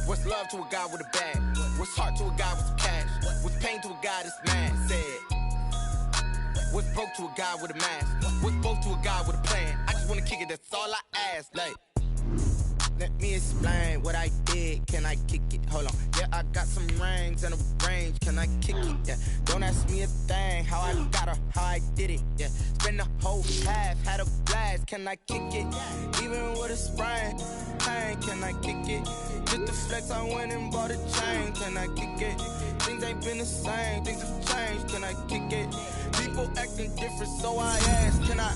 What's love to a guy with a bag? What's heart to a guy with some cash? What's pain to a guy that's mad? Said. What's broke to a guy with a mask? What's both to a guy with a plan? I just wanna kick it, that's all I ask. Like, let me explain what I did. Can I kick it? Hold on. Yeah, I got some rings and a range. Can I kick it? Yeah. Don't ask me a thing. How I got her, how I did it. Yeah. Spend the whole half, had a blast. Can I kick it? Even with a sprain, pain. Can I kick it? Just the flex, I went and bought a chain. Can I kick it? Things ain't been the same. Things have changed. Can I kick it? People acting different, so I ask. Can I?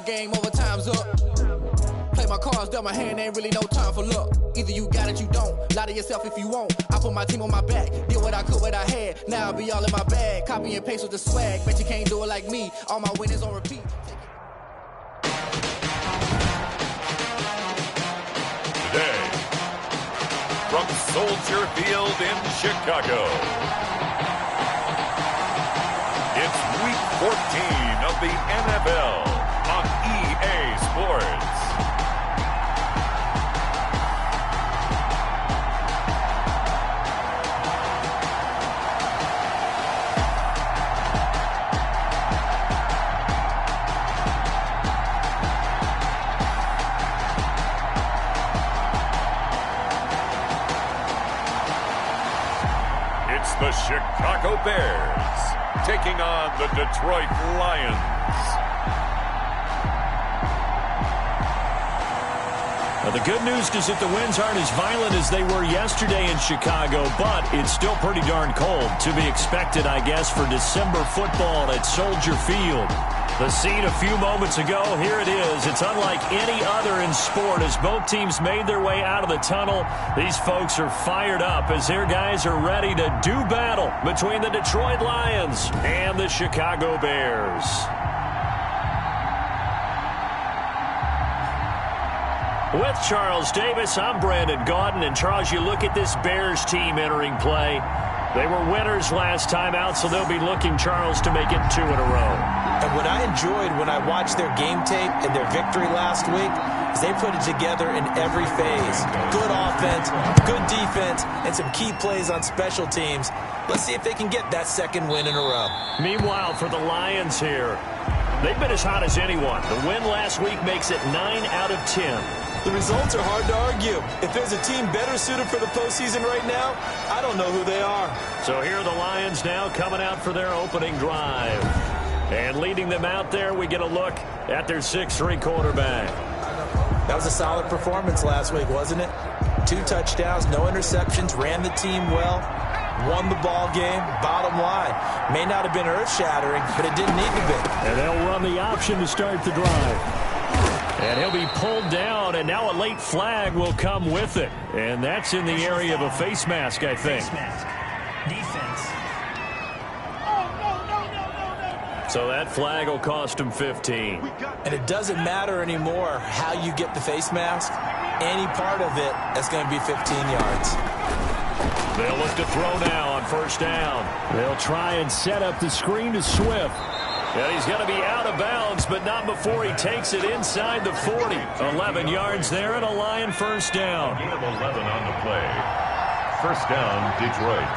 Game over, time's up. Play my cards, dealt my hand, ain't really no time for luck. Either you got it, you don't. Lie to yourself if you won't. I put my team on my back, did what I could, what I had. Now I'll be all in my bag. Copy and paste with the swag. Bet you can't do it like me. All my winners on repeat. Today, from Soldier Field in Chicago, it's Week 14 of the NFL. On EA Sports. It's the Chicago Bears taking on the Detroit Lions. Well, the good news is that the winds aren't as violent as they were yesterday in Chicago, but it's still pretty darn cold. To be expected, I guess, for December football at Soldier Field. The scene a few moments ago, here it is. It's unlike any other in sport as both teams made their way out of the tunnel. These folks are fired up as their guys are ready to do battle between the Detroit Lions and the Chicago Bears. With Charles Davis, I'm Brandon Gaudin. And Charles, you look at this Bears team entering play. They were winners last time out, so they'll be looking, Charles, to make it 2 in a row. And what I enjoyed when I watched their game tape and their victory last week is they put it together in every phase. Good offense, good defense, and some key plays on special teams. Let's see if they can get that second win in a row. Meanwhile, for the Lions here, they've been as hot as anyone. The win last week makes it 9 out of 10. The results are hard to argue. If there's a team better suited for the postseason right now, I don't know who they are. So here are the Lions now coming out for their opening drive. And leading them out there, we get a look at their 6'3" quarterback. That was a solid performance last week, wasn't it? 2 touchdowns, no interceptions, ran the team well, won the ball game. Bottom line, may not have been earth-shattering, but it didn't need to be. And they'll run the option to start the drive. And he'll be pulled down, and now a late flag will come with it. And that's in the area of a face mask, I think. Face mask. Defense. So that flag will cost him 15. And it doesn't matter anymore how you get the face mask. Any part of it, that's going to be 15 yards. They'll look to throw now on first down. They'll try and set up the screen to Swift. And he's going to be out of bounds, but not before he takes it inside the 40. 11 yards there and a Lion first down. Gain of 11 on the play. First down, Detroit.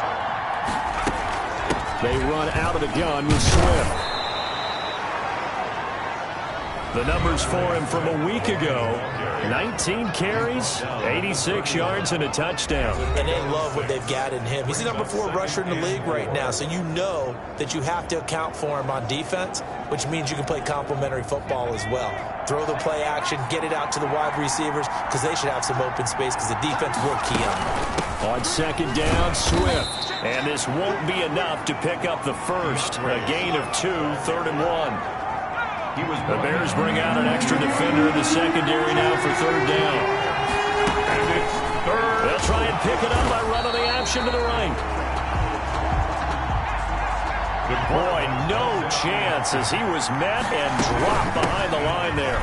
They run out of the gun with Swift. The numbers for him from a week ago: 19 carries, 86 yards, and a touchdown. And they love what they've got in him. He's the number 4 rusher in the league right now, so you know that you have to account for him on defense, which means you can play complementary football as well. Throw the play action, get it out to the wide receivers, because they should have some open space, because the defense will key on them. On second down, Swift. And this won't be enough to pick up the first. A gain of 2, 3rd and 1. The Bears bring out an extra defender in the secondary now for 3rd down. And it's 3rd. They'll try and pick it up by running the option to the right. Boy, no chance as he was met and dropped behind the line there.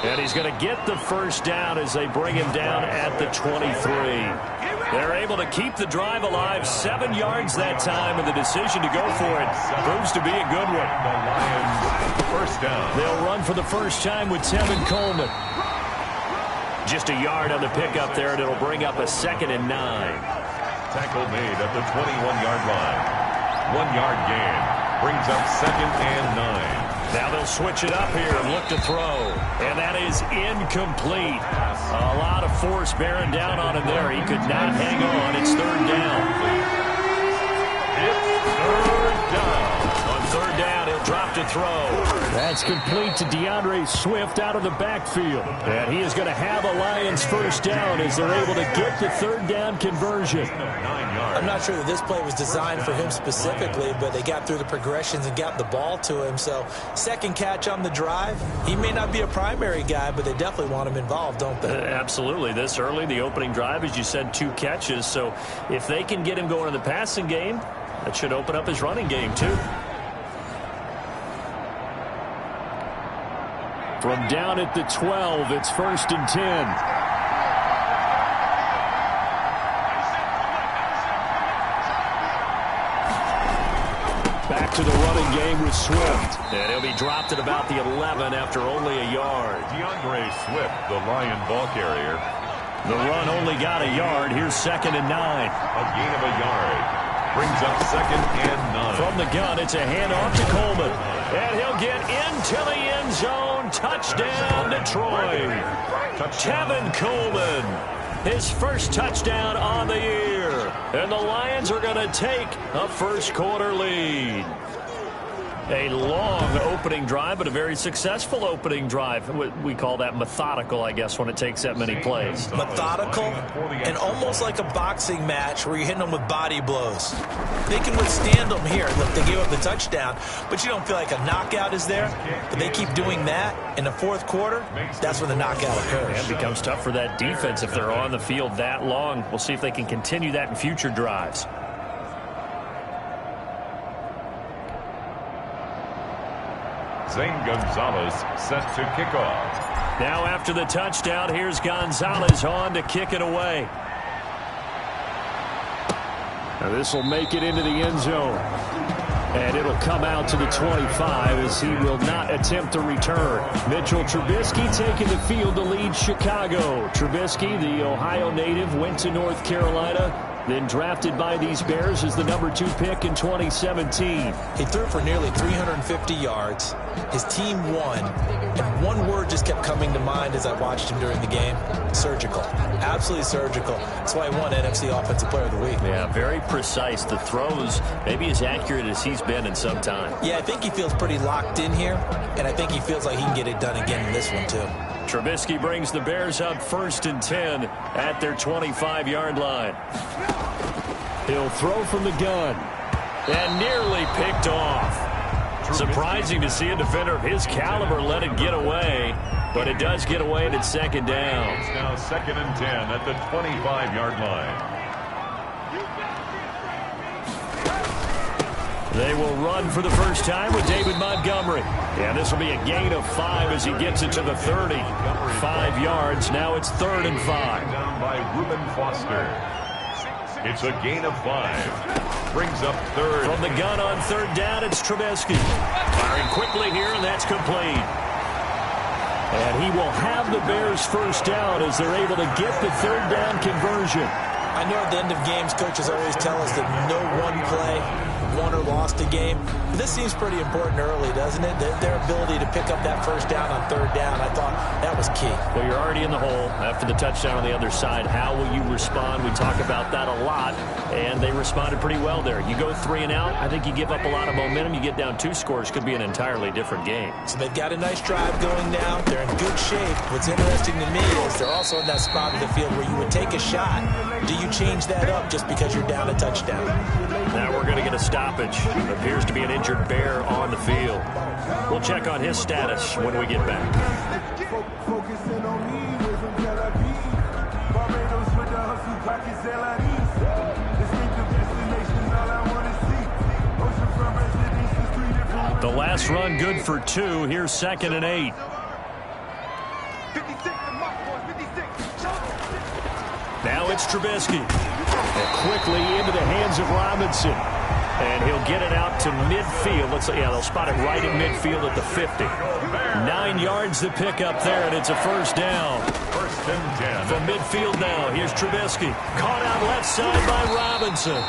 And he's going to get the first down as they bring him down at the 23. They're able to keep the drive alive, 7 yards that time, and the decision to go for it proves to be a good one. The Lions, first down. They'll run for the first time with Tevin Coleman. Just a yard on the pickup there, and it'll bring up a 2nd and 9. Tackle made at the 21-yard line. 1-yard gain. Brings up 2nd and 9. Now they'll switch it up here and look to throw. And that is incomplete. A lot of force bearing down on him there. He could not hang on. It's 3rd down. It's 3rd down. On 3rd down, he'll drop to throw. That's complete to DeAndre Swift out of the backfield. And he is going to have a Lions first down as they're able to get the 3rd down conversion. I'm not sure that this play was designed for him specifically, but they got through the progressions and got the ball to him. So, second catch on the drive. He may not be a primary guy, but they definitely want him involved, don't they? Absolutely. This early, the opening drive, as you said, 2 catches. So, if they can get him going in the passing game, that should open up his running game, too. From down at the 12, it's 1st and 10. Back to the running game with Swift. And he'll be dropped at about the 11 after only a yard. DeAndre Swift, the Lion ball carrier. The run only got a yard. Here's 2nd and 9. A gain of a yard. Brings up 2nd and 9. From the gun, it's a handoff to Coleman. And he'll get into the end zone. Touchdown, Detroit. Tevin Coleman, his first touchdown on the year. And the Lions are going to take a first-quarter lead. A long opening drive, but a very successful opening drive. We call that methodical, I guess, when it takes that many plays. Methodical and almost like a boxing match where you're hitting them with body blows. They can withstand them here. Look, they gave up the touchdown, but you don't feel like a knockout is there. But they keep doing that in the 4th quarter. That's when the knockout occurs. It becomes tough for that defense if they're on the field that long. We'll see if they can continue that in future drives. Zane Gonzalez set to kick off. Now after the touchdown, here's Gonzalez on to kick it away. Now this will make it into the end zone. And it'll come out to the 25 as he will not attempt to return. Mitchell Trubisky taking the field to lead Chicago. Trubisky, the Ohio native, went to North Carolina, then drafted by these Bears as the number 2 pick in 2017. He threw for nearly 350 yards. His team won. And one word just kept coming to mind as I watched him during the game. Surgical. Absolutely surgical. That's why he won NFC Offensive Player of the Week. Yeah, very precise. The throws maybe as accurate as he's been in some time. Yeah, I think he feels pretty locked in here. And I think he feels like he can get it done again in this one, too. Trubisky brings the Bears up 1st and 10 at their 25-yard line. He'll throw from the gun and nearly picked off. Surprising to see a defender of his caliber let it get away, but it does get away and it's 2nd down. It's now 2nd and 10 at the 25-yard line. They will run for the first time with David Montgomery. And this will be a gain of 5 as he gets it to the 30. 5 yards. Now it's 3rd and 5. Down by Reuben Foster. It's a gain of 5. Brings up 3rd. From the gun on 3rd down, it's Trubisky. Firing quickly here, and that's complete. And he will have the Bears first down as they're able to get the 3rd down conversion. I know at the end of games, coaches always tell us that no one play won or lost a game. This seems pretty important early, doesn't it? Their ability to pick up that first down on third down, I thought that was key. Well, you're already in the hole after the touchdown on the other side. How will you respond? We talk about that a lot, and they responded pretty well there. You go 3 and out, I think you give up a lot of momentum. You get down 2 scores, could be an entirely different game. So they've got a nice drive going now. They're in good shape. What's interesting to me is they're also in that spot of the field where you would take a shot. Do you change that up just because you're down a touchdown? Now we're going to get a stoppage. Appears to be an injured Bear on the field. We'll check on his status when we get back. The last run good for 2. Here's 2nd and 8. Now it's Trubisky. And quickly into the hands of Robinson. And he'll get it out to midfield. They'll spot it right in midfield at the 50. 9 yards to pick up there, and it's a first down. First and 10. From midfield now, here's Trubisky. Caught out left side by Robinson.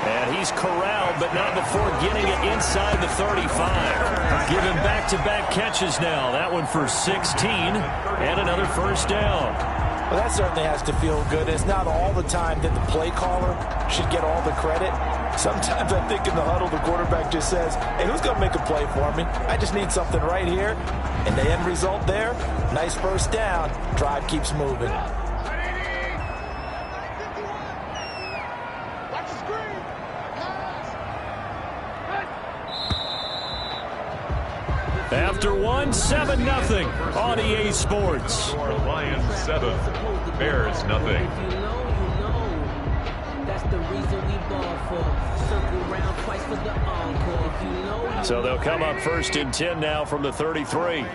And he's corralled, but not before getting it inside the 35. Giving back-to-back catches now. That one for 16, and another first down. Well, that certainly has to feel good. It's not all the time that the play caller should get all the credit. Sometimes I think in the huddle, the quarterback just says, hey, who's going to make a play for me? I just need something right here. And the end result there, nice first down. Drive keeps moving. After 1, 7-0 on EA Sports. Lions 7, Bears nothing. So they'll come up 1st and 10 now from the 33.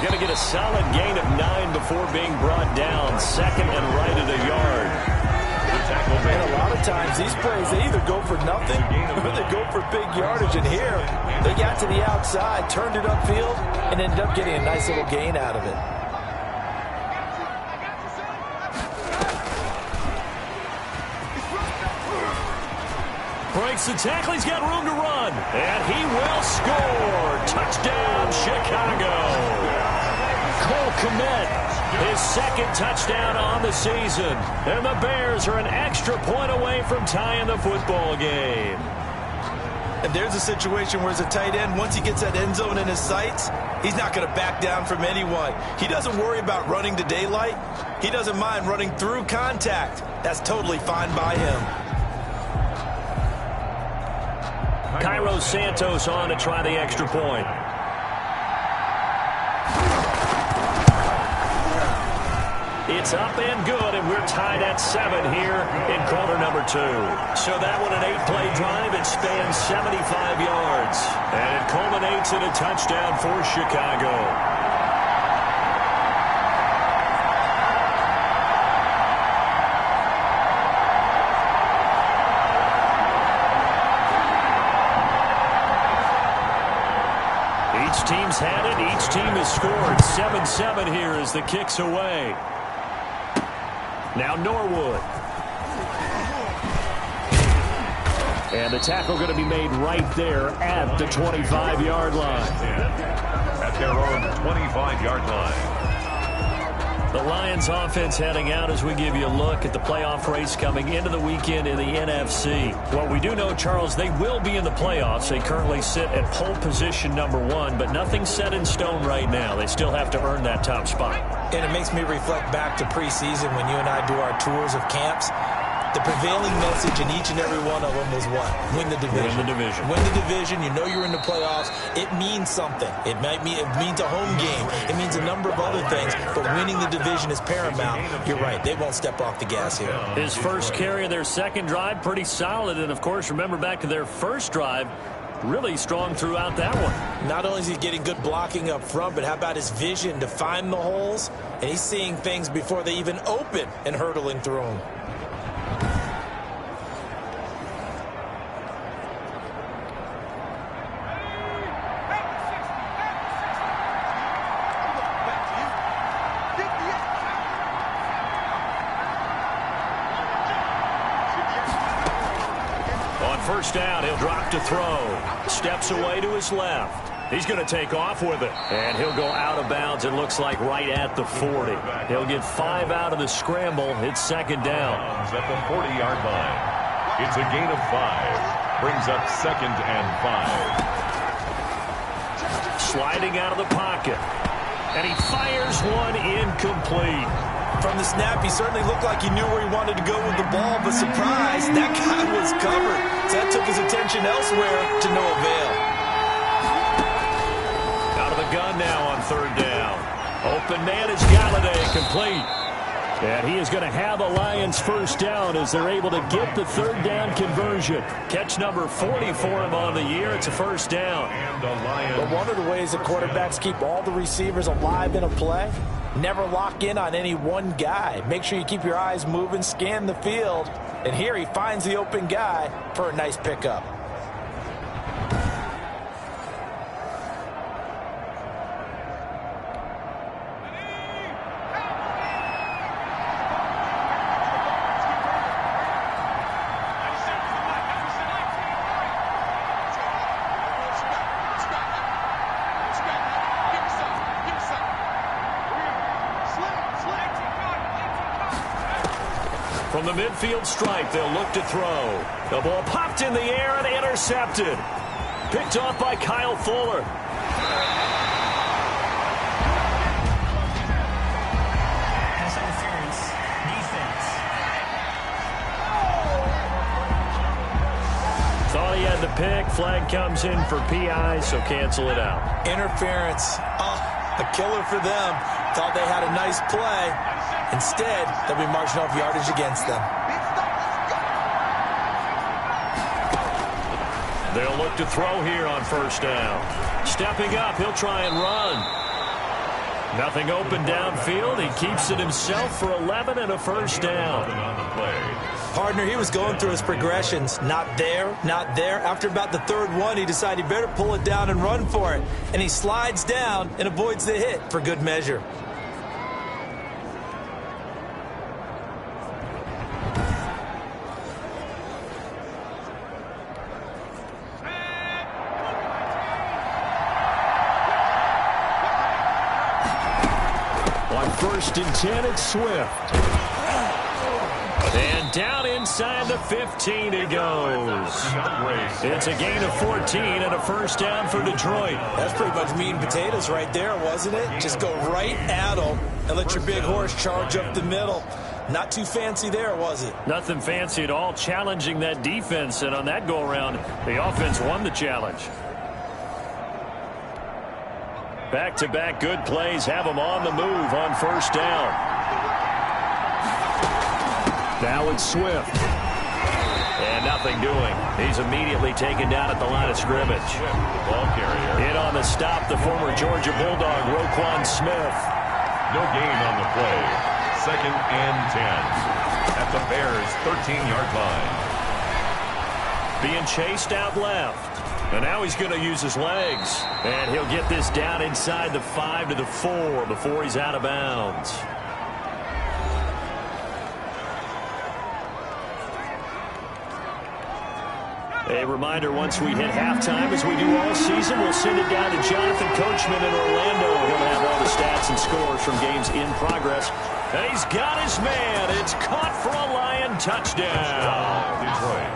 Going to get a solid gain of 9 before being brought down. 2nd and right at a yard. And a lot of times these plays, they either go for nothing or they go for big yardage. And here, they got to the outside, turned it upfield, and ended up getting a nice little gain out of it. Breaks the tackle. He's got room to run. And he will score. Touchdown, Chicago. Cole Kmet, his 2nd touchdown on the season. And the Bears are an extra point away from tying the football game. And there's a situation where as a tight end, once he gets that end zone in his sights, he's not going to back down from anyone. He doesn't worry about running to daylight. He doesn't mind running through contact. That's totally fine by him. Cairo Santos on to try the extra point. It's up and good, and we're tied at 7 here in quarter number 2. So that one an 8-play drive. It spans 75 yards, and it culminates in a touchdown for Chicago. Each team's had it. Each team has scored. 7-7 here as the kick's away. Now Norwood. And the tackle going to be made right there at the 25-yard line. At their own 25-yard line. The Lions offense heading out as we give you a look at the playoff race coming into the weekend in the NFC. What we do know, Charles, they will be in the playoffs. They currently sit at pole position number 1, but nothing's set in stone right now. They still have to earn that top spot. And it makes me reflect back to preseason when you and I do our tours of camps. The prevailing message in each and every one of them was what? Win the division. Win the division. Win the division. You know you're in the playoffs. It means something. It means a home game. It means a number of other things. But winning the division is paramount. You're right. They won't step off the gas here. His first carry of their second drive, pretty solid. And, of course, remember back to their first drive, really strong throughout that one. Not only is he getting good blocking up front, but how about his vision to find the holes? And he's seeing things before they even open and hurtling through them. first down, he'll drop to throw. Steps away to his left. He's going to take off with it. And he'll go out of bounds, it looks like, right at the 40. He'll get 5 out of the scramble. It's second down. At the 40-yard line. It's a gain of 5. Brings up second and 5. Sliding out of the pocket. And he fires one incomplete. From the snap, he certainly looked like he knew where he wanted to go with the ball, but surprise, that guy was covered. So that took his attention elsewhere to no avail. Out of the gun now on third down. Open man is Galladay, complete. And he is going to have a Lions first down as they're able to get the third down conversion. Catch number 40 for him on the year. It's a first down. But one of the ways that quarterbacks keep all the receivers alive in a play, never lock in on any one guy. Make sure you keep your eyes moving, scan the field. And here he finds the open guy for a nice pickup. From the midfield stripe, they'll look to throw. The ball popped in the air and intercepted. Picked off by Kyle Fuller. Pass interference. Defense. Thought he had the pick. Flag comes in for PI, so cancel it out. Interference. Oh, a killer for them. Thought they had a nice play. Instead, they'll be marching off yardage against them. They'll look to throw here on first down. Stepping up, he'll try and run. Nothing open downfield. He keeps it himself for 11 and a first down. Partner, he was going through his progressions. Not there, not there. After about the third one, he decided he better pull it down and run for it. And he slides down and avoids the hit for good measure. First and 10, it's Swift. And down inside the 15 he goes. It's a gain of 14 and a first down for Detroit. That's pretty much meat and potatoes right there, wasn't it? Just go right at them and let your big horse charge up the middle. Not too fancy there, was it? Nothing fancy at all, challenging that defense. And on that go-around, the offense won the challenge. Back-to-back good plays have them on the move on first down. Now it's Swift. And nothing doing. He's immediately taken down at the line of scrimmage. Ball carrier. In on the stop, the former Georgia Bulldog, Roquan Smith. No gain on the play. Second and 10. At the Bears' 13-yard line. Being chased out left. And now he's going to use his legs. And he'll get this down inside the 5 to the 4 before he's out of bounds. A reminder, once we hit halftime, as we do all season, we'll send it down to Jonathan Coachman in Orlando. He'll have all the stats and scores from games in progress. And he's got his man. It's caught for a Lion touchdown. Detroit.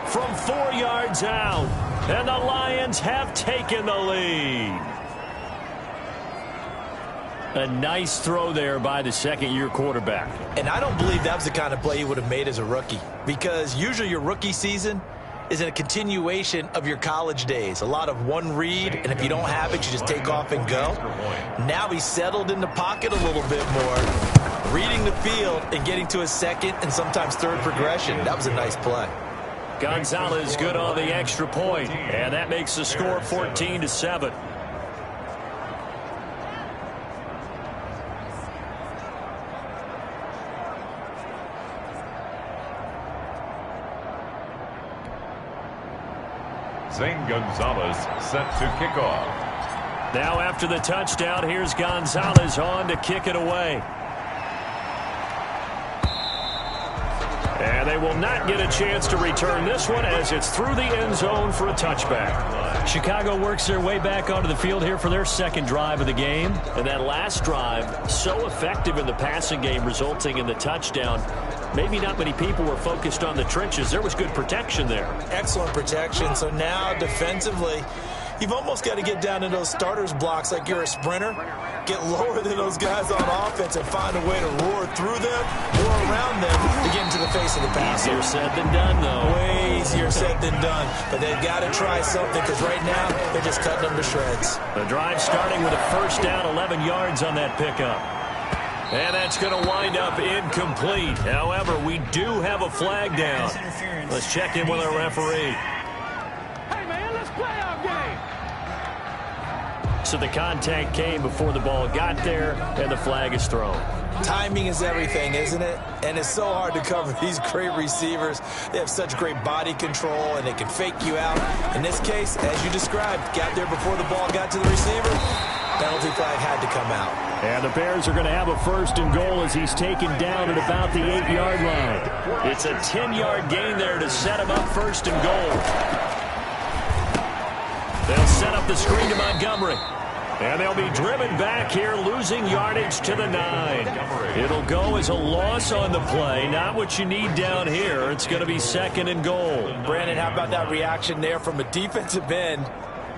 From 4 yards out. And the Lions have taken the lead. A nice throw there by the second-year quarterback. And I don't believe that was the kind of play he would have made as a rookie. Because usually your rookie season is a continuation of your college days. A lot of one read, and if you don't have it, you just take off and go. Now he's settled in the pocket a little bit more, reading the field and getting to his second and sometimes third progression. That was a nice play. Gonzalez good on the extra point, and that makes the score 14-7. Zane Gonzalez set to kick off. Now after the touchdown, here's Gonzalez on to kick it away. And they will not get a chance to return this one as it's through the end zone for a touchback. Chicago works their way back onto the field here for their second drive of the game. And that last drive, so effective in the passing game, resulting in the touchdown. Maybe not many people were focused on the trenches. There was good protection there. Excellent protection. So now defensively, you've almost got to get down in those starters blocks like you're a sprinter. Get lower than those guys on offense and find a way to roar through them or around them to get into the face of the passer. Easier said than done, though. Way easier said than done. But they've got to try something because right now they're just cutting them to shreds. The drive starting with a first down, 11 yards on that pickup. And that's going to wind up incomplete. However, we do have a flag down. Let's check in with our referee. Hey, man, let's play our game. So the contact came before the ball got there, and the flag is thrown. Timing is everything, isn't it? And it's so hard to cover these great receivers. They have such great body control, and they can fake you out. In this case, as you described, got there before the ball got to the receiver. Penalty flag had to come out. And the Bears are going to have a first and goal as he's taken down at about the 8-yard line. It's a 10-yard gain there to set him up first and goal. They'll set up the screen to Montgomery. And they'll be driven back here, losing yardage to the 9. It'll go as a loss on the play. Not what you need down here. It's going to be second and goal. Brandon, how about that reaction there from a defensive end?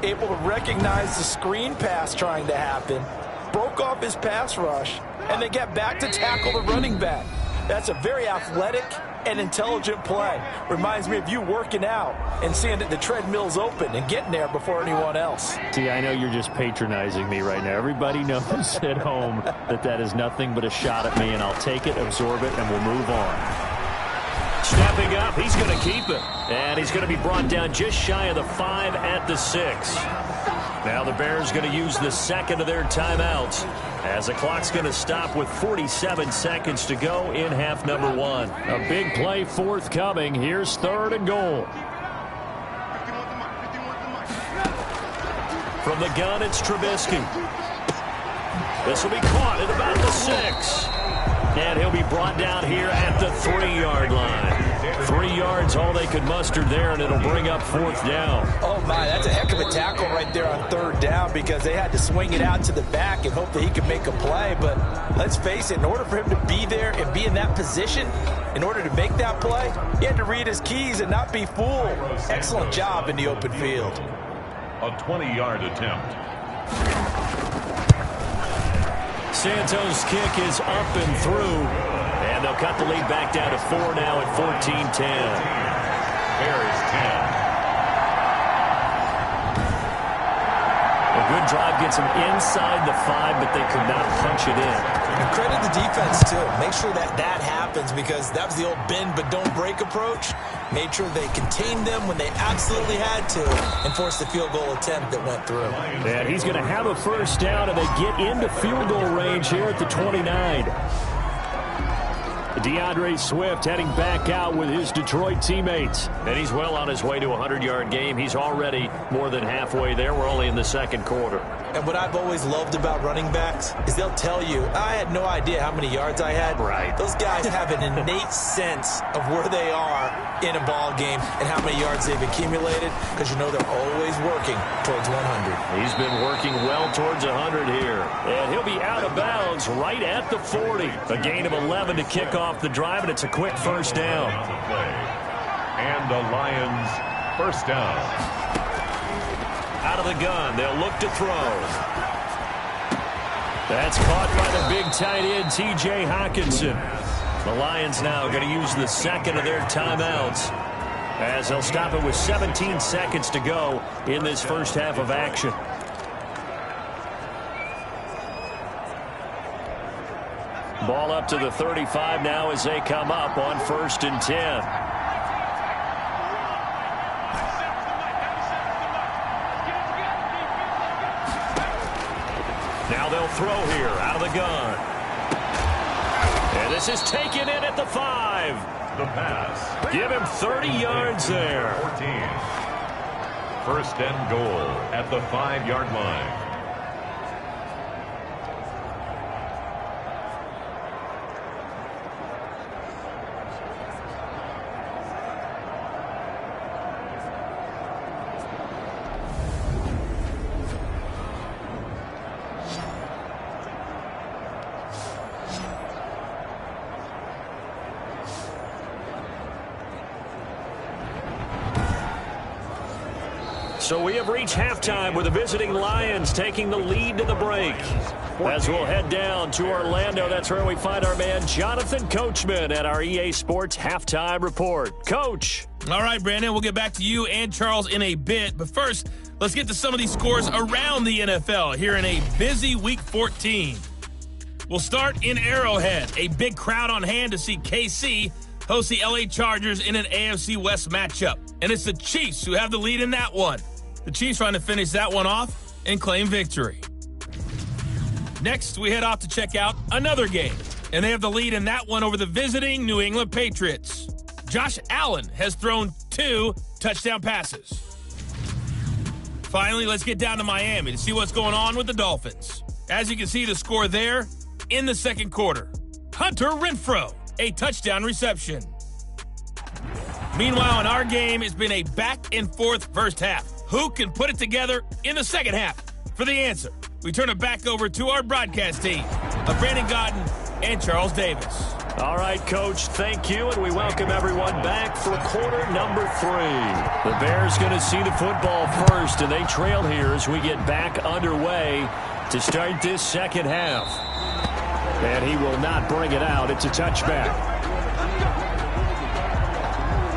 Able to recognize the screen pass trying to happen. Broke off his pass rush, and they get back to tackle the running back. That's a very athletic and intelligent play. Reminds me of you working out and seeing that the treadmill's open and getting there before anyone else. See, I know you're just patronizing me right now. Everybody knows at home that that is nothing but a shot at me, and I'll take it, absorb it, and we'll move on. Stepping up, he's going to keep it. And he's going to be brought down just shy of the 5 at the 6. Now the Bears going to use the second of their timeouts as the clock's going to stop with 47 seconds to go in half number 1. A big play forthcoming. Here's third and goal. From the gun, it's Trubisky. This will be caught at about the 6. And he'll be brought down here at the 3-yard line. 3 yards, all they could muster there, and it'll bring up fourth down. Oh, my, that's a heck of a tackle right there on third down because they had to swing it out to the back and hope that he could make a play. But let's face it, in order for him to be there and be in that position, in order to make that play, he had to read his keys and not be fooled. Excellent job in the open field. A 20-yard attempt. Santos' kick is up and through, and they'll cut the lead back down to 4 now at 14-10. Bears 10. A good drive gets them inside the 5, but they could not punch it in. And credit the defense, too. Make sure that that happens because that was the old bend but don't break approach. Made sure they contained them when they absolutely had to and forced the field goal attempt that went through. And he's going to have a first down, and they get into field goal range here at the 29. DeAndre Swift heading back out with his Detroit teammates. And he's well on his way to a 100-yard game. He's already more than halfway there. We're only in the second quarter. And what I've always loved about running backs is they'll tell you, I had no idea how many yards I had. Right. Those guys have an innate sense of where they are in a ball game and how many yards they've accumulated because you know they're always working towards 100. He's been working well towards 100 here. And he'll be out of bounds right at the 40. A gain of 11 to kick off the drive, and it's a quick first down. And the Lions first down. Out of the gun, they'll look to throw. That's caught by the big tight end, T.J. Hockenson. The Lions now going to use the second of their timeouts as they'll stop it with 17 seconds to go in this first half of action. Ball up to the 35 now as they come up on 1st and 10. Now they'll throw here out of the gun. And this is taken in at the 5. The pass. Give him 30 yards there. 14. First and goal at the 5-yard line. So we have reached halftime with the visiting Lions taking the lead to the break. As we'll head down to Orlando, that's where we find our man Jonathan Coachman at our EA Sports Halftime Report. Coach. All right, Brandon, we'll get back to you and Charles in a bit. But first, let's get to some of these scores around the NFL here in a busy Week 14. We'll start in Arrowhead. A big crowd on hand to see KC host the LA Chargers in an AFC West matchup. And it's the Chiefs who have the lead in that one. The Chiefs trying to finish that one off and claim victory. Next, we head off to check out another game. And they have the lead in that one over the visiting New England Patriots. Josh Allen has thrown 2 touchdown passes. Finally, let's get down to Miami to see what's going on with the Dolphins. As you can see, the score there in the second quarter. Hunter Renfrow, a touchdown reception. Meanwhile, in our game, it's been a back-and-forth first half. Who can put it together in the second half? For the answer, we turn it back over to our broadcast team of Brandon Gaudin and Charles Davis. All right, Coach, thank you, and we welcome everyone back for quarter number 3. The Bears going to see the football first, and they trail here as we get back underway to start this second half. And he will not bring it out. It's a touchback.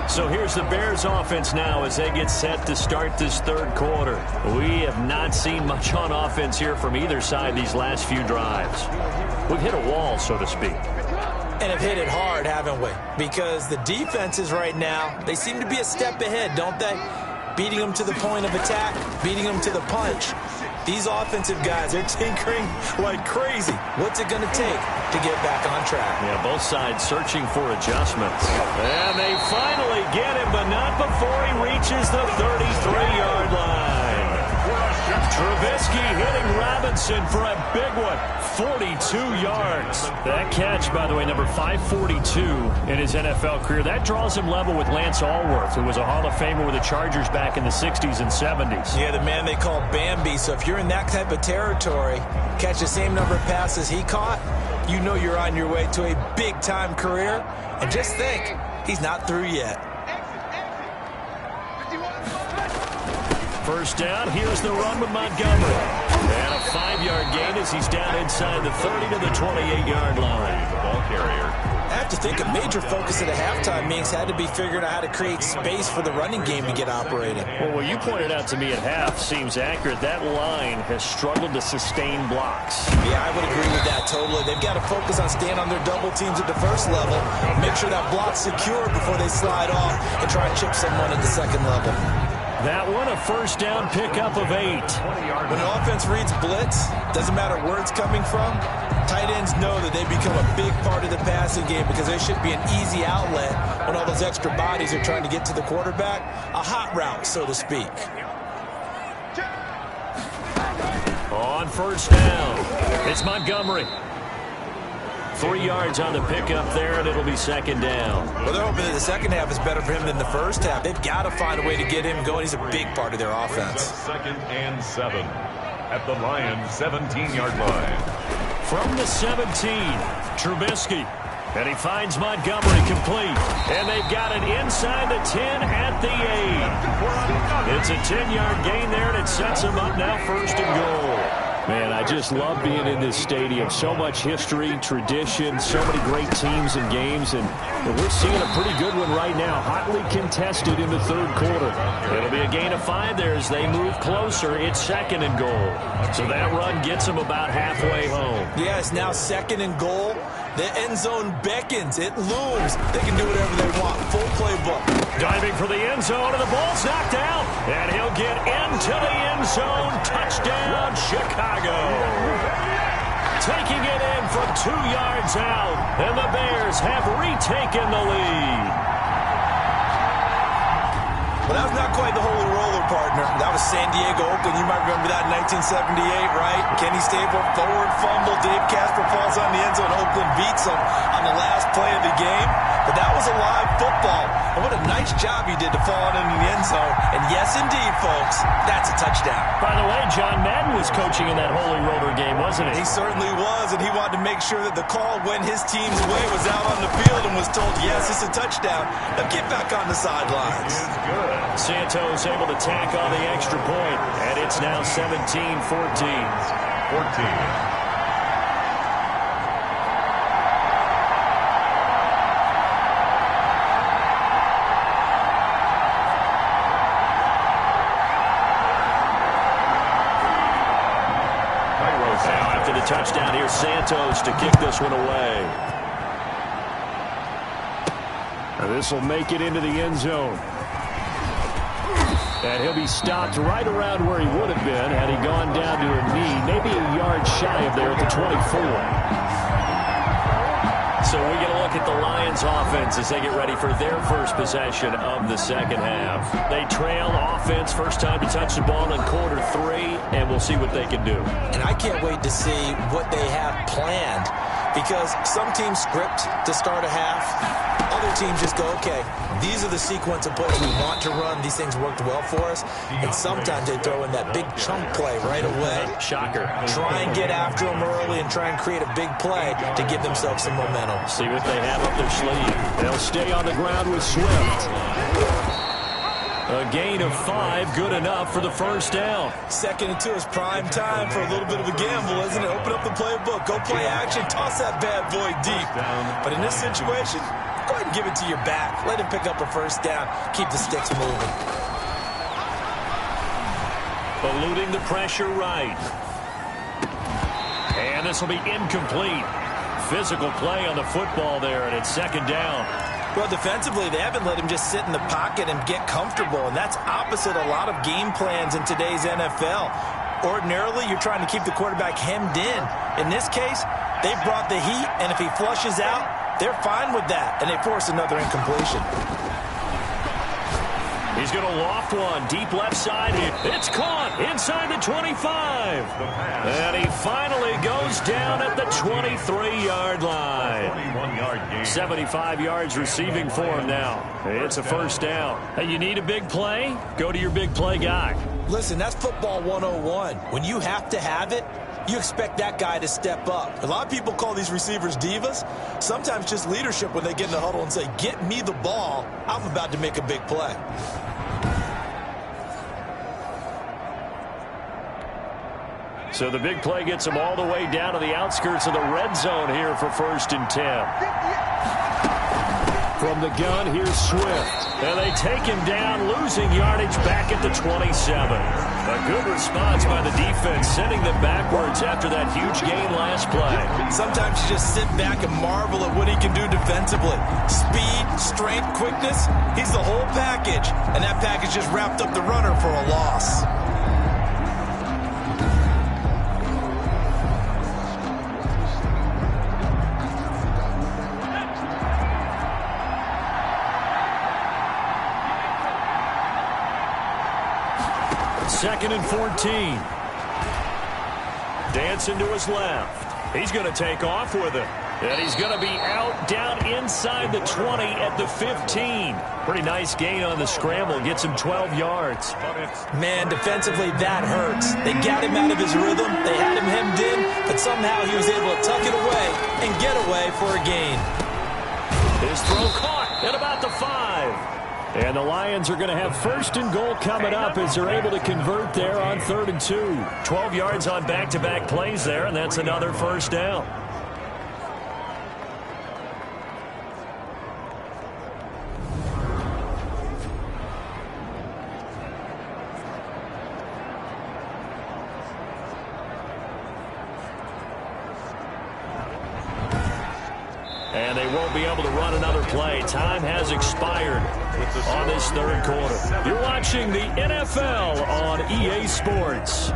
So here's the Bears offense now as they get set to start this third quarter. We have not seen much on offense here from either side these last few drives. We've hit a wall, so to speak. And have hit it hard, haven't we? Because the defenses right now, they seem to be a step ahead, don't they? Beating them to the point of attack, beating them to the punch. These offensive guys, they're tinkering like crazy. What's it going to take to get back on track? Yeah, both sides searching for adjustments. And they finally get him, but not before he reaches the 33-yard line. Trubisky hitting Robinson for a big one. 42 yards. That catch, by the way, number 542 in his NFL career. That draws him level with Lance Allworth, who was a Hall of Famer with the Chargers back in the 60s and 70s. Yeah, the man they call Bambi. So if you're in that type of territory, catch the same number of passes he caught, you know you're on your way to a big-time career. And just think, he's not through yet. First down, here's the run with Montgomery. And a 5-yard gain as he's down inside the 30 to the 28-yard line. The ball carrier. I have to think a major focus at a halftime means had to be figuring out how to create space for the running game to get operating. Well, what you pointed out to me at half seems accurate. That line has struggled to sustain blocks. Yeah, I would agree with that totally. They've got to focus on staying on their double teams at the first level, make sure that block's secure before they slide off and try and chip someone at the second level. That one, a first down pickup of 8. When the offense reads blitz, doesn't matter where it's coming from, tight ends know that they become a big part of the passing game because they should be an easy outlet when all those extra bodies are trying to get to the quarterback. A hot route, so to speak. On first down, it's Montgomery. 3 yards on the pickup there, and it'll be second down. Well, they're hoping that the second half is better for him than the first half. They've got to find a way to get him going. He's a big part of their offense. Second and 7 at the Lions' 17-yard line. From the 17, Trubisky. And he finds Montgomery complete. And they've got it inside the 10 at the 8. It's a 10-yard gain there, and it sets him up now first and goal. Man, I just love being in this stadium. So much history, tradition, so many great teams and games, and we're seeing a pretty good one right now. Hotly contested in the third quarter. It'll be a gain of 5 there as they move closer. It's second and goal. So that run gets them about halfway home. Yeah, it's now second and goal. The end zone beckons. It looms. They can do whatever they want. Full playbook. Diving for the end zone, and the ball's knocked out. And he'll get into the end zone. Touchdown, Chicago. Taking it in from 2 yards out. And the Bears have retaken the lead. Well, that was not quite the holy roller, partner. That was San Diego, Oakland. You might remember that in 1978, right? Kenny Stabler, forward fumble. Dave Casper falls on the end zone. Oakland beats him on the last play of the game. But that was a live football. And what a nice job he did to fall into the end zone. And yes, indeed, folks, that's a touchdown. By the way, John Madden was coaching in that holy roller game, wasn't he? He certainly was, and he wanted to make sure that the call went his team's way, was out on the field and was told, yes, it's a touchdown. Now get back on the sidelines. Santos Santos able to tack on the extra point, and it's now 17-14. 14. Touchdown here, Santos to kick this one away. This will make it into the end zone. And he'll be stopped right around where he would have been had he gone down to a knee, maybe a yard shy of there at the 24. So we get a look at the Lions offense as they get ready for their first possession of the second half. They trail offense, first time to touch the ball in quarter 3, and we'll see what they can do. And I can't wait to see what they have planned, because some teams script to start a half. Other teams just go, okay, these are the sequence of plays we want to run. These things worked well for us. And sometimes they throw in that big chunk play right away. Shocker. Try and get after them early and try and create a big play to give themselves some momentum. See what they have up their sleeve. They'll stay on the ground with Swift. A gain of 5, good enough for the first down. 2nd and 2 is prime time for a little bit of a gamble, isn't it? Open up the playbook, go play action, toss that bad boy deep. But in this situation, go ahead and give it to your back. Let him pick up a first down. Keep the sticks moving. Eluding the pressure right. And this will be incomplete. Physical play on the football there, and it's 2nd down. Well, defensively, they haven't let him just sit in the pocket and get comfortable, and that's opposite a lot of game plans in today's NFL. Ordinarily, you're trying to keep the quarterback hemmed in. In this case, they brought the heat, and if he flushes out, they're fine with that, and they force another incompletion. He's going to loft one deep left side. It's caught inside the 25. And he finally goes down at the 23-yard line. 21-yard gain. 75 yards receiving for him now. It's a first down. Hey, you need a big play? Go to your big play guy. Listen, that's football 101. When you have to have it, you expect that guy to step up. A lot of people call these receivers divas. Sometimes just leadership when they get in the huddle and say, get me the ball. I'm about to make a big play. So the big play gets him all the way down to the outskirts of the red zone here for 1st and 10. From the gun, here's Swift. And they take him down, losing yardage back at the 27. A good response by the defense, sending them backwards after that huge gain last play. Sometimes you just sit back and marvel at what he can do defensively. Speed, strength, quickness, he's the whole package. And that package just wrapped up the runner for a loss. Second and 14. Dancing to his left. He's going to take off with it. And he's going to be out down inside the 20 at the 15. Pretty nice gain on the scramble. Gets him 12 yards. Man, defensively, that hurts. They got him out of his rhythm. They had him hemmed in, but somehow he was able to tuck it away and get away for a gain. His throw caught at about the 5. And the Lions are going to have 1st and goal coming up as they're able to convert there on 3rd and 2. 12 yards on back-to-back plays there, and that's another first down. And they won't be able to run another play. Time has expired on this 3rd quarter. You're watching the NFL on EA Sports.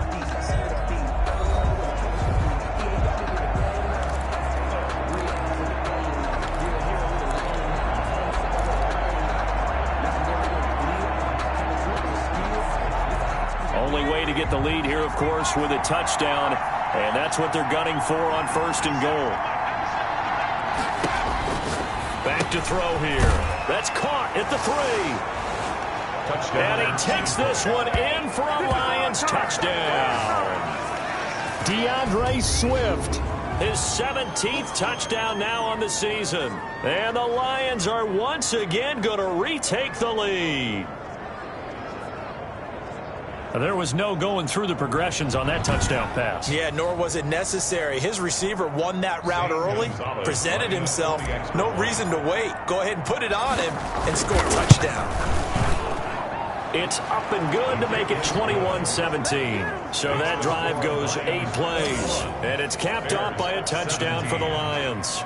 Only way to get the lead here, of course, with a touchdown. And that's what they're gunning for on 1st and goal. Back to throw here. That's caught at the 3. Touchdown. And he takes this one in for a Lions touchdown. DeAndre Swift. His 17th touchdown now on the season. And the Lions are once again going to retake the lead. There was no going through the progressions on that touchdown pass. Yeah, nor was it necessary. His receiver won that route early, presented himself. No reason to wait. Go ahead and put it on him and score a touchdown. It's up and good to make it 21-17. So that drive goes 8 plays, and it's capped off by a touchdown for the Lions.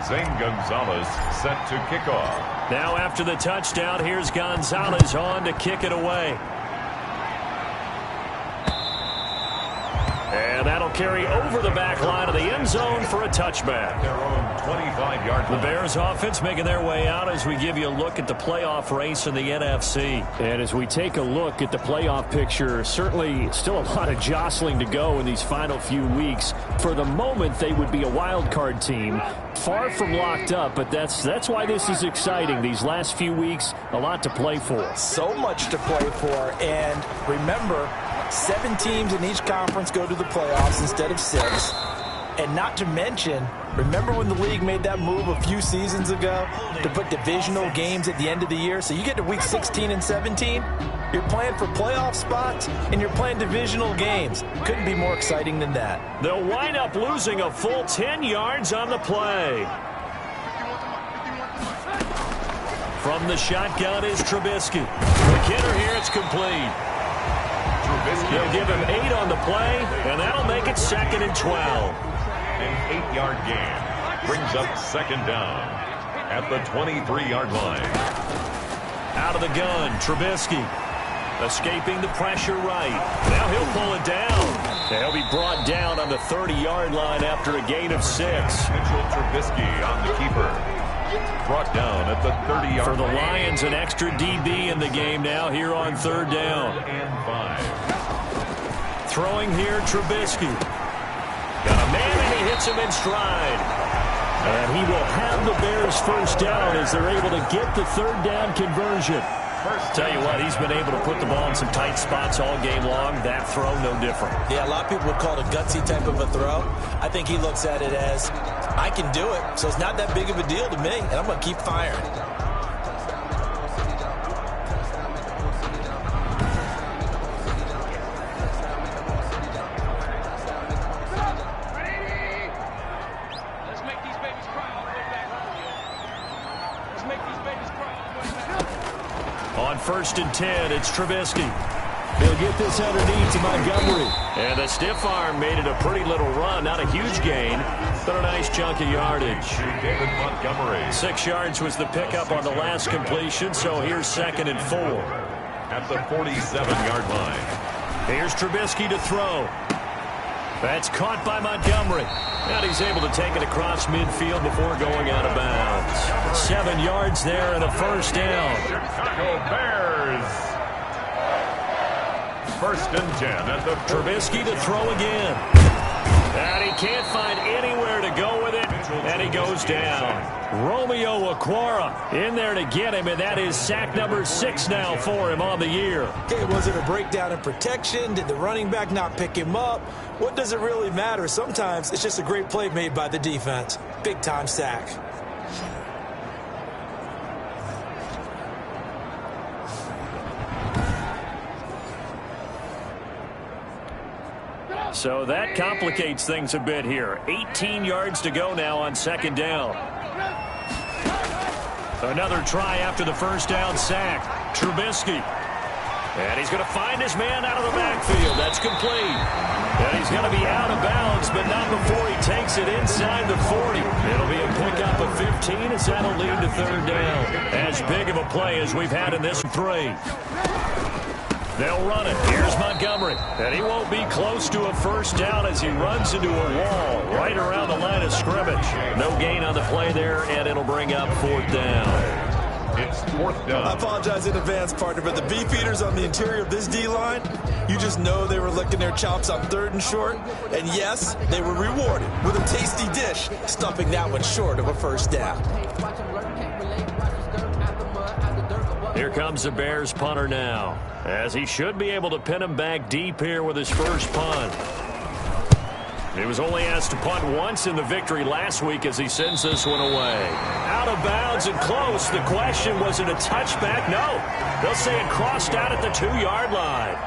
Zane Gonzalez set to kick off. Now after the touchdown, here's Gonzalez on to kick it away. And that'll carry over the back line of the end zone for a touchback. Their own 25-yard line. The Bears offense making their way out as we give you a look at the playoff race in the NFC. And as we take a look at the playoff picture, certainly still a lot of jostling to go in these final few weeks. For the moment, they would be a wild card team. Far from locked up, but that's why this is exciting. These last few weeks, a lot to play for. So much to play for. And remember, 7 teams in each conference go to the playoffs instead of 6. And not to mention, remember when the league made that move a few seasons ago to put divisional games at the end of the year? So you get to week 16 and 17, you're playing for playoff spots, and you're playing divisional games. Couldn't be more exciting than that. They'll wind up losing a full 10 yards on the play. From the shotgun is Trubisky. McKinnon here, it's complete. They'll give him 8 on the play, and that'll make it 2nd and 12. An 8-yard gain brings up 2nd down at the 23-yard line. Out of the gun, Trubisky. Escaping the pressure right. Now he'll pull it down. He'll be brought down on the 30-yard line after a gain of 6. Mitchell Trubisky on the keeper. Brought down at the 30-yard line. For the Lions, an extra DB in the game now here on 3rd down. And 5. Throwing here, Trubisky. Got a man, and he hits him in stride. And he will have the Bears first down as they're able to get the 3rd down conversion. Tell you what, he's been able to put the ball in some tight spots all game long. That throw, no different. Yeah, a lot of people would call it a gutsy type of a throw. I think he looks at it as, I can do it, so it's not that big of a deal to me, and I'm going to keep firing. On 1st and 10, it's Trubisky. He'll get this underneath to Montgomery. And the stiff arm made it a pretty little run. Not a huge gain, but a nice chunk of yardage. David Montgomery. 6 yards was the pickup on the last completion, so here's 2nd and 4. At the 47-yard line. Here's Trubisky to throw. That's caught by Montgomery. And he's able to take it across midfield before going out of bounds. 7 yards there and a first down. Chicago Bears. 1st and 10 at the Trubisky to throw again. And he can't find anywhere to go with it. And he goes down. Romeo Okwara in there to get him, and that is sack number 6 now for him on the year. Okay, was it a breakdown in protection? Did the running back not pick him up? What does it really matter? Sometimes it's just a great play made by the defense. Big-time sack. So that complicates things a bit here. 18 yards to go now on 2nd down. Another try after the first down sack. Trubisky. And he's going to find his man out of the backfield. That's complete. And he's going to be out of bounds, but not before he takes it inside the 40. It'll be a pickup of 15 as that'll lead to 3rd down. As big of a play as we've had in this 3. They'll run it. Here's Montgomery. And he won't be close to a first down as he runs into a wall right around the line of scrimmage. No gain on the play there, and it'll bring up 4th down. It's 4th down. I apologize in advance, partner, but the beefeaters on the interior of this D-line, you just know they were licking their chops on 3rd and short. And yes, they were rewarded with a tasty dish, stuffing that one short of a first down. Here comes the Bears punter now, as he should be able to pin him back deep here with his first punt. He was only asked to punt once in the victory last week as he sends this one away. Out of bounds and close. The question, was it a touchback? No. They'll say it crossed out at the 2-yard line.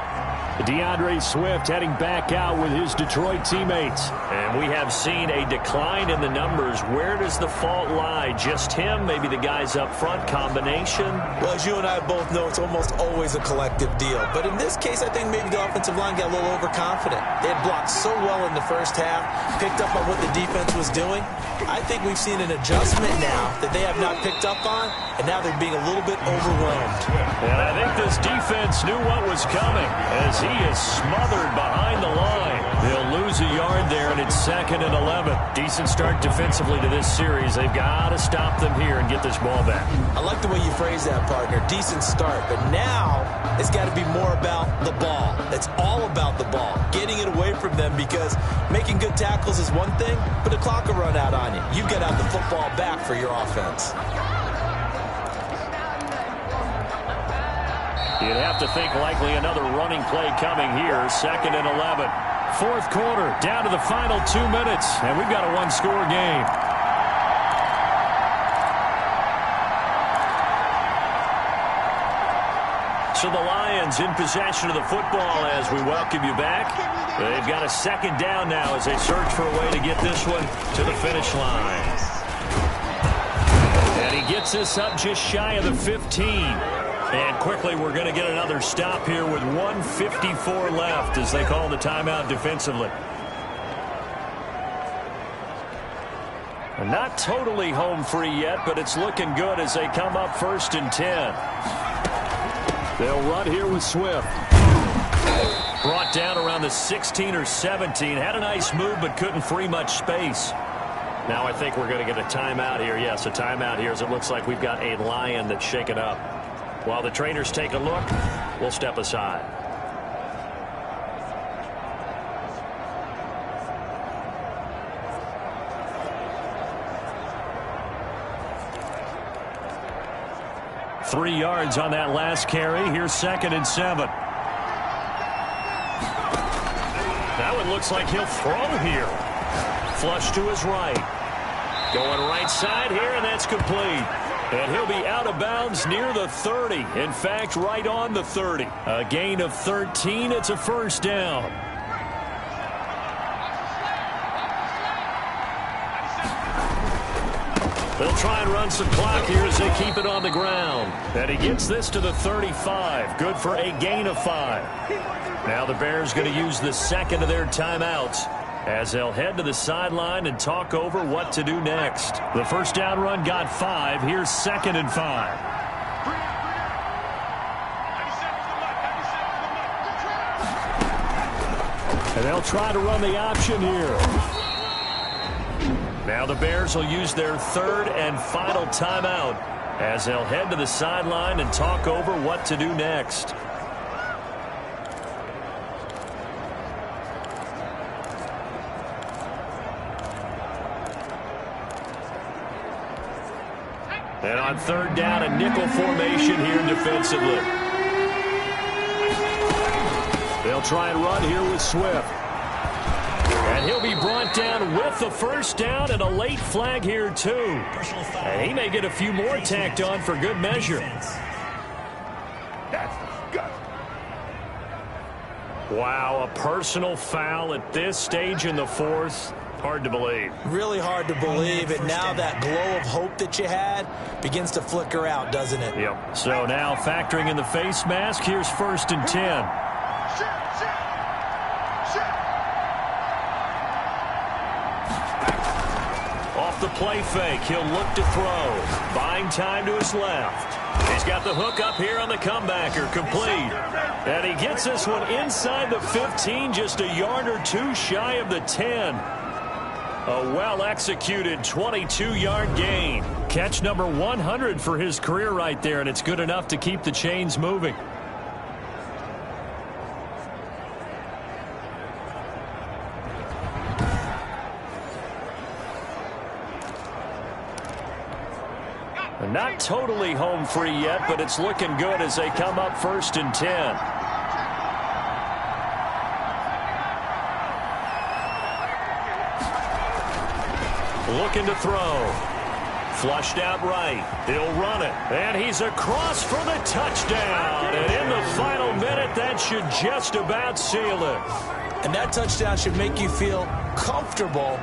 DeAndre Swift heading back out with his Detroit teammates. And we have seen a decline in the numbers. Where does the fault lie? Just him? Maybe the guys up front? Combination? Well, as you and I both know, it's almost always a collective deal. But in this case, I think maybe the offensive line got a little overconfident. They had blocked so well in the first half, picked up on what the defense was doing. I think we've seen an adjustment now that they have not picked up on, and now they're being a little bit overwhelmed. And I think this defense knew what was coming as he is smothered behind the line. They'll lose a yard there, and it's 2nd and 11. Decent start defensively to this series. They've got to stop them here and get this ball back. I like the way you phrase that, partner. Decent start. But now it's got to be more about the ball. It's all about the ball. Getting it away from them, because making good tackles is one thing, but the clock will run out on you. You've got to have the football back for your offense. You'd have to think likely another running play coming here. 2nd and 11. 4th quarter, down to the final 2 minutes, and we've got a one-score game. So the Lions in possession of the football as we welcome you back. They've got a 2nd down now as they search for a way to get this one to the finish line. And he gets this up just shy of the 15. And quickly, we're going to get another stop here with 1:54 left as they call the timeout defensively. And not totally home free yet, but it's looking good as they come up 1st and 10. They'll run here with Swift. Brought down around the 16 or 17. Had a nice move, but couldn't free much space. Now I think we're going to get a timeout here. Yes, a timeout here as it looks like we've got a Lion that's shaken up. While the trainers take a look, we'll step aside. Three yards on that last carry. Here's 2nd and 7. That one looks like he'll throw here. Flush to his right. Going right side here, and that's complete. And he'll be out of bounds near the 30. In fact, right on the 30. A gain of 13. It's a 1st down. They'll try and run some clock here as they keep it on the ground. And he gets this to the 35. Good for a gain of 5. Now the Bears going to use the 2nd of their timeouts as they'll head to the sideline and talk over what to do next. The 1st down run got 5. Here's 2nd and 5. And they'll try to run the option here. Now the Bears will use their 3rd and final timeout as they'll head to the sideline and talk over what to do next. And on 3rd down, a nickel formation here defensively. They'll try and run here with Swift. And he'll be brought down with the 1st down and a late flag here, too. And he may get a few more tacked on for good measure. Wow, a personal foul at this stage in the 4th. Hard to believe. Really hard to believe. And now that glow of hope that you had begins to flicker out, doesn't it? Yep. So now factoring in the face mask, here's 1st and 10. Off the play fake, he'll look to throw. Buying time to his left. He's got the hook up here on the comebacker, complete. And he gets this one inside the 15, just a yard or two shy of the 10. A well-executed 22-yard gain. Catch number 100 for his career right there, and it's good enough to keep the chains moving. Not totally home free yet, but it's looking good as they come up 1st and 10. looking to throw. Flushed out right. He'll run it. And he's across for the touchdown. And in the final minute, that should just about seal it. And that touchdown should make you feel comfortable.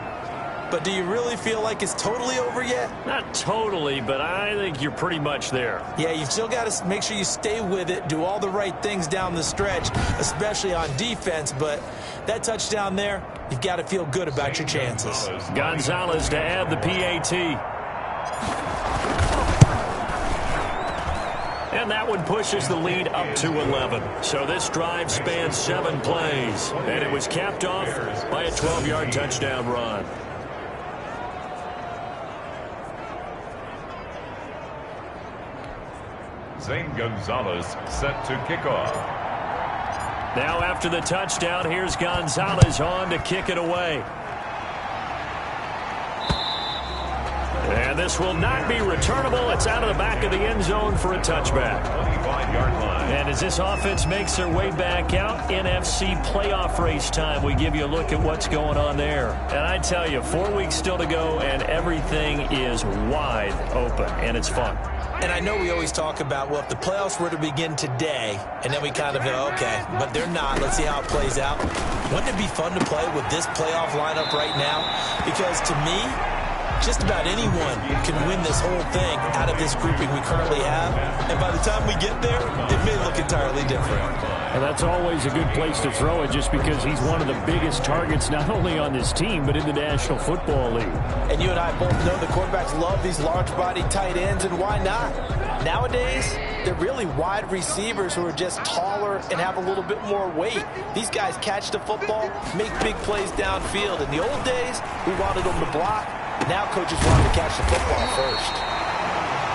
But do you really feel like it's totally over yet? Not totally, but I think you're pretty much there. Yeah, you've still got to make sure you stay with it, do all the right things down the stretch, especially on defense. But that touchdown there, you've got to feel good about your chances. Gonzalez to add the PAT. And that one pushes the lead up to 11. So this drive spans 7 plays. And it was capped off by a 12-yard touchdown run. Zane Gonzalez set to kick off. Now after the touchdown, here's Gonzalez on to kick it away. And this will not be returnable. It's out of the back of the end zone for a touchback. 25-yard line. And as this offense makes their way back out, NFC playoff race time, we give you a look at what's going on there. And I tell you, 4 weeks still to go, and everything is wide open, and it's fun. And I know we always talk about, well, if the playoffs were to begin today, and then we kind of go, okay, but they're not. Let's see how it plays out. Wouldn't it be fun to play with this playoff lineup right now? Because to me, just about anyone can win this whole thing out of this grouping we currently have. And by the time we get there, it may look entirely different. And that's always a good place to throw it just because he's one of the biggest targets not only on this team but in the National Football League. And you and I both know the quarterbacks love these large-body tight ends, and why not? Nowadays, they're really wide receivers who are just taller and have a little bit more weight. These guys catch the football, make big plays downfield. In the old days, we wanted them to block. Now coaches want to catch the football first.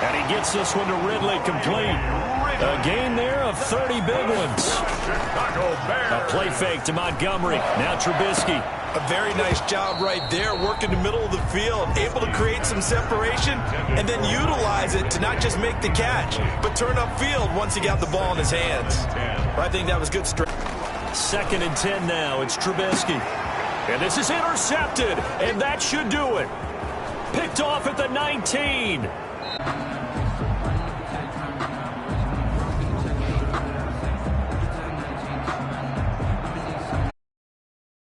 And he gets this one to Ridley complete. A gain there of 30 big ones. A play fake to Montgomery. Now Trubisky. A very nice job right there, working the middle of the field, able to create some separation and then utilize it to not just make the catch, but turn upfield once he got the ball in his hands. I think that was good strength. 2nd and 10 now. It's Trubisky. And this is intercepted, and that should do it. Picked off at the 19.